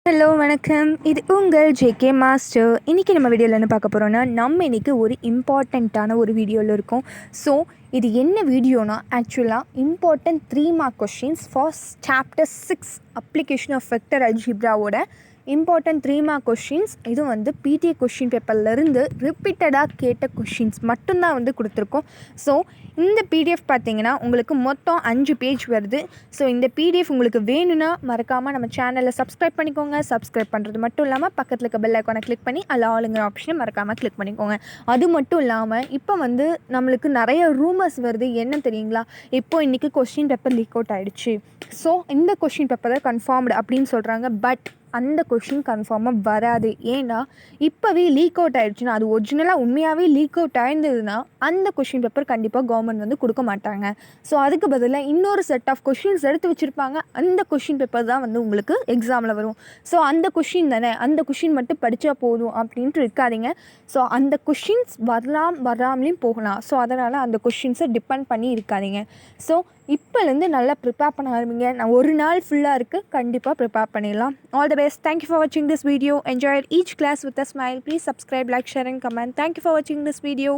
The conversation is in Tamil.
ஹலோ வணக்கம். இது உங்கள் ஜேகே மாஸ்டர். இன்றைக்கி நம்ம வீடியோவில் என்ன பார்க்க போகிறோன்னா, நம்ம இன்றைக்கி ஒரு இம்பார்ட்டண்ட்டான ஒரு வீடியோவில் இருக்கோம். ஸோ இது என்ன வீடியோனா, ஆக்சுவலாக important 3 mark questions for chapter 6 application of vector அல்ஜிப்ராவோட இம்பார்ட்டன்ட் 3 மார்க் கொஷின்ஸ். இது வந்து பிடிஏ கொஷின் பேப்பர்லேருந்து ரிப்பீட்டடாக கேட்ட கொஷின்ஸ் மட்டும்தான் வந்து கொடுத்துருக்கோம். ஸோ இந்த பிடிஎஃப் பார்த்தீங்கன்னா உங்களுக்கு மொத்தம் 5 பேஜ் வருது. ஸோ இந்த பிடிஎஃப் உங்களுக்கு வேணும்னா மறக்காமல் நம்ம சேனலை சப்ஸ்கிரைப் பண்ணிக்கோங்க. சப்ஸ்கிரைப் பண்ணுறது மட்டும் இல்லாமல் பக்கத்தில் இருக்க பெல் ஐக்கானை கிளிக் பண்ணி அதில் ஆளுங்கிற ஆப்ஷனை மறக்காமல் கிளிக் பண்ணிக்கோங்க. அது மட்டும் இல்லாமல் இப்போ வந்து நம்மளுக்கு நிறைய ரூமர்ஸ் வருது. என்ன தெரியுங்களா, இப்போ இன்றைக்கி கொஷின் பேப்பர் லீக் அவுட் ஆகிடுச்சு. ஸோ இந்த கொஷின் பேப்பர் தான் கன்ஃபார்ம்டு அப்படின்னு சொல்கிறாங்க. பட் அந்த கொஷின் கன்ஃபார்மாக வராது. ஏன்னா இப்போவே லீக் அவுட் ஆகிடுச்சுன்னா, அது ஒரிஜினலாக உண்மையாகவே லீக் அவுட் ஆயிருந்ததுன்னா அந்த கொஷின் பேப்பர் கண்டிப்பாக கவர்மெண்ட் வந்து கொடுக்க மாட்டாங்க. ஸோ அதுக்கு பதிலாக இன்னொரு செட் ஆஃப் கொஷின்ஸ் எடுத்து வச்சுருப்பாங்க. அந்த கொஷின் பேப்பர் தான் வந்து உங்களுக்கு எக்ஸாமில் வரும். ஸோ அந்த கொஷின் தானே, அந்த கொஷின் மட்டும் படித்தா போதும் அப்படின்ட்டு இருக்காதிங்க. ஸோ அந்த கொஷின்ஸ் வராமலையும் போகலாம். ஸோ அதனால் அந்த கொஷின்ஸை டிபெண்ட் பண்ணி இருக்காதிங்க. ஸோ இப்போலேருந்து நல்லா ப்ரிப்பேர் பண்ண ஆரம்பிங்க. நான் ஒரு நாள் ஃபுல்லாக இருக்குது, கண்டிப்பாக ப்ரிப்பேர் பண்ணிடலாம். All the best. Thank you for watching this video. Enjoyed each class with a smile. Please subscribe, like, share and comment. Thank you for watching this video.